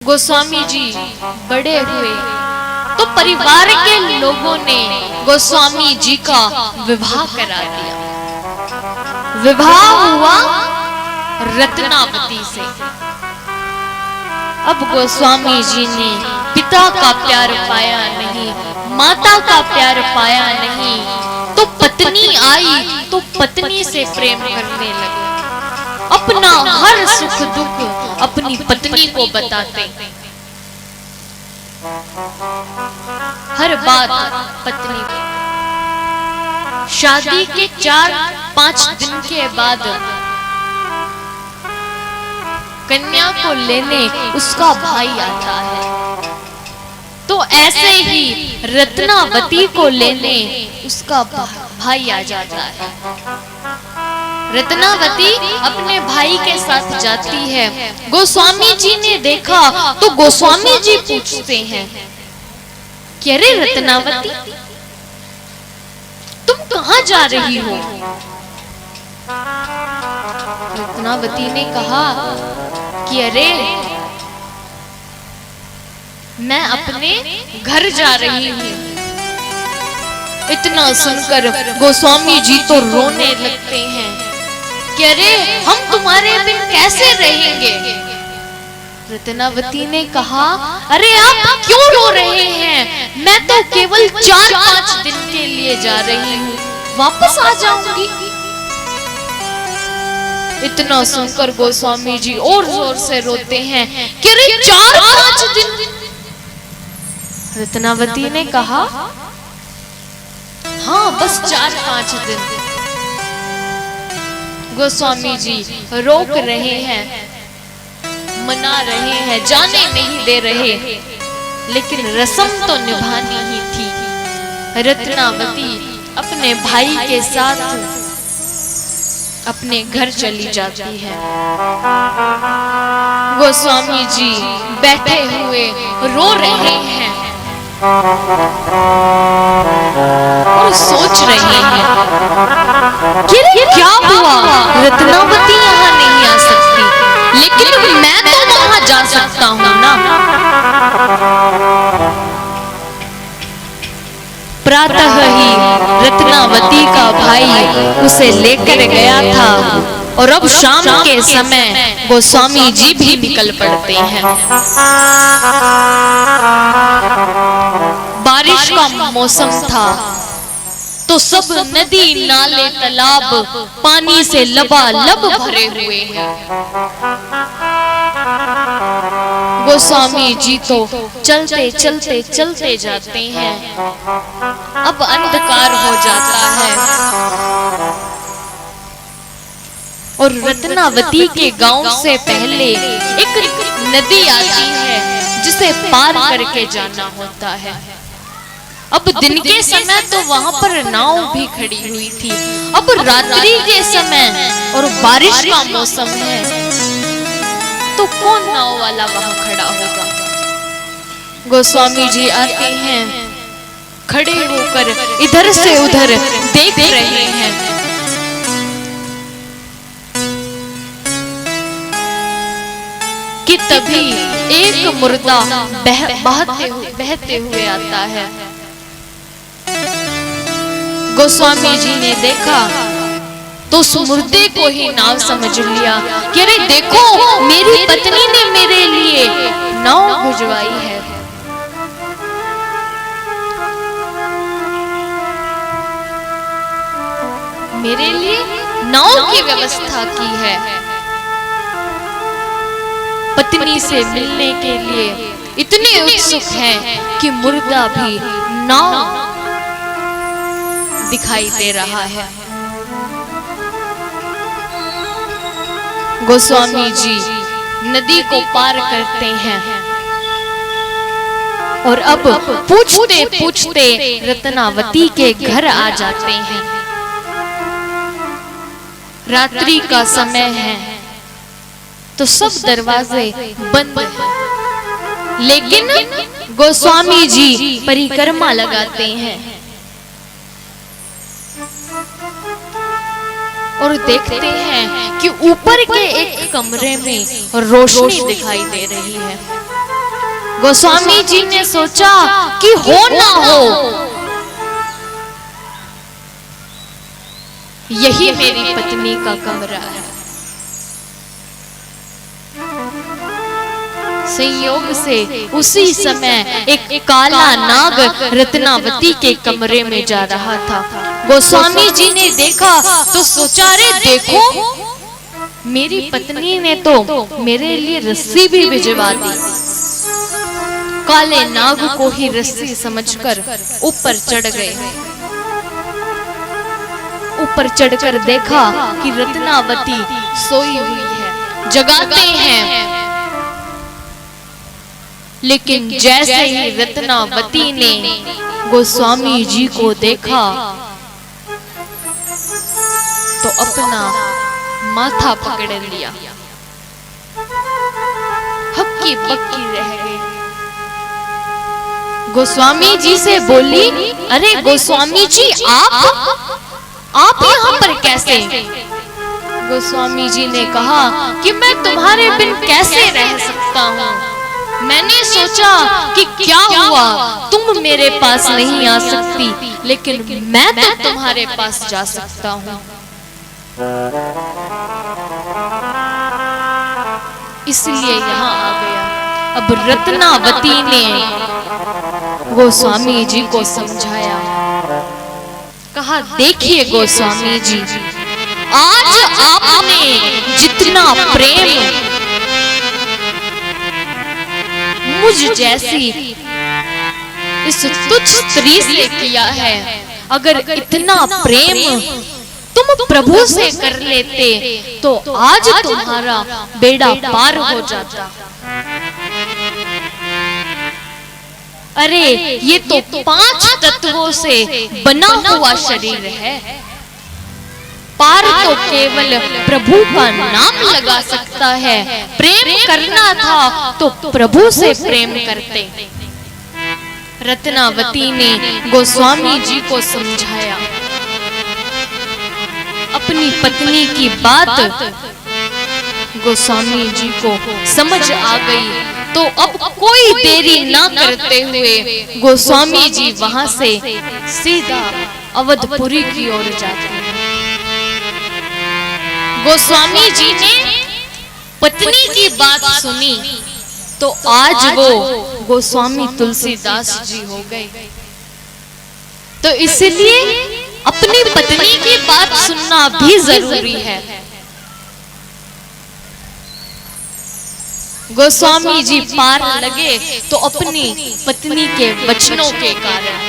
गोस्वामी जी बड़े हुए तो परिवार के लोगों ने गोस्वामी जी का विवाह करा दिया। विवाह हुआ रत्नावती से। अब गोस्वामी जी ने पिता का प्यार पाया नहीं, माता का प्यार पाया नहीं, तो पत्नी आई तो पत्नी से प्रेम करने लगे। अपना हर सुख दुख अपनी पत्नी को बताते, हर बात पत्नी को। शादी के 4-5 दिन के बाद कन्या को लेने उसका भाई आता है, तो ऐसे ही रत्नावती को लेने उसका भाई आ जाता है। रत्नावती अपने भाई के साथ जाती है। गोस्वामी जी ने देखा तो गोस्वामी जी पूछते हैं कि अरे रत्नावती, तुम कहां जा रही हो? रत्नावती ने कहा कि अरे मैं अपने घर जा रही हूं। इतना सुनकर गोस्वामी जी तो रोने लगते हैं कि अरे हम तुम्हारे बिन कैसे रहेंगे? रत्नावती ने कहा अरे आप क्यों रो रहे हैं? मैं तो केवल 4-5 दिन के लिए जा रही हूँ, वापस आ जाऊंगी। इतना सुनकर गोस्वामी जी और जोर से रोते हैं कि अरे 4-5 दिन। रत्नावती ने कहा हाँ बस 4-5 दिन। गोस्वामी जी रोक रहे हैं, मना रहे हैं, जाने नहीं दे रहे, लेकिन रस्म तो निभानी ही थी। रत्नावती अपने भाई के साथ अपने घर चली जाती है। गोस्वामी जी बैठे हुए रो रहे हैं और सोच रहे हैं कि क्या हुआ, रत्नावती यहाँ नहीं आ सकती, लेकिन मैं तो वहां जा सकता हूँ ना। प्रातः ही रत्नावती का भाई उसे लेकर गया था और अब शाम के समय गोस्वामी जी भी निकल पड़ते हैं। बारिश का मौसम था तो सब नदी नाले तालाब पानी से लबालब भरे हुए हैं। गोस्वामी जी तो चलते चलते चलते जाते हैं। अब अंधकार हो जाता है और रत्नावती के गांव से पहले एक नदी आती है जिसे पार करके जाना होता है। अब दिन के समय तो वहां पर नाव भी खड़ी हुई थी, अब रात्रि के समय और बारिश का मौसम है तो कौन नाव वाला वहां खड़ा होगा? गोस्वामी जी आते हैं, खड़े होकर इधर से उधर देख रहे हैं। कि तभी एक मुर्दा बहते हुए आता है। गोस्वामी जी ने देखा तो उस मुर्दे को ही नाव समझ लिया कि अरे देखो मेरी पत्नी ने मेरे लिए नाव भिजवाई है। मेरे लिए नाव की व्यवस्था की है। पत्नी से मिलने के लिए इतने उत्सुक हैं कि मुर्दा भी नाव दिखाई दे रहा है। गोस्वामी जी नदी को पार करते हैं और अब पूछते पूछते रत्नावती के घर आ जाते हैं। रात्रि का समय है तो सब दरवाजे बंद हैं, लेकिन गोस्वामी जी परिक्रमा लगाते हैं और देखते हैं कि ऊपर के एक कमरे में रोशनी दिखाई दे रही है। गोस्वामी जी ने सोचा कि हो ना हो, यही मेरी पत्नी का कमरा है। संयोग से उसी समय एक काला नाग रत्नावती के कमरे में जा रहा था। गोस्वामी जी ने देखा तो सोचा, रे देखो, मेरी पत्नी ने तो मेरे लिए रस्सी भी भिजवा दी। काले नाग को ही रस्सी समझकर ऊपर चढ़ गए। ऊपर चढ़कर देखा कि रत्नावती सोई हुई है, जगाते हैं। लेकिन जैसे ही रत्नावती ने गोस्वामी जी को देखा तो अपना माथा पकड़ लिया, हक्की बक्की रह गई। गोस्वामी जी से बोली, अरे गोस्वामी जी आप यहाँ पर कैसे? गोस्वामी जी ने कहा कि मैं तुम्हारे बिन कैसे रह सकता हूँ। मैंने सोचा कि क्या हुआ, तुम मेरे पास नहीं आ सकती, लेकिन मैं तो तुम्हारे पास जा सकता हूँ। इसलिए यहाँ आ गया। अब रत्नावती ने गोस्वामी जी को समझाया, कहा, देखिए गोस्वामी जी, आज आपने जितना प्रेम मुझ जैसी इस तुच्छ स्त्री से किया है, अगर इतना प्रेम तुम प्रभु से कर लेते तो आज तुम्हारा बेड़ा पार हो जाता। अरे ये तो 5 तत्वों से बना हुआ शरीर है, पार तो केवल प्रभु का नाम लगा सकता है। प्रेम करना था तो प्रभु से प्रेम करते। रत्नावती ने गोस्वामी जी को समझाया, अपनी पत्नी की बात गोस्वामी जी को समझ आ गई। तो अब कोई देरी ना करते हुए गोस्वामी जी वहां से सीधा अवधपुरी की ओर जाते हैं। गोस्वामी जी ने पत्नी की बात सुनी तो आज वो गोस्वामी तुलसीदास जी हो गए। तो इसलिए अपनी पत्नी की बात सुनना भी जरूरी है। गोस्वामी जी पार लगे तो अपनी पत्नी के वचनों के कारण।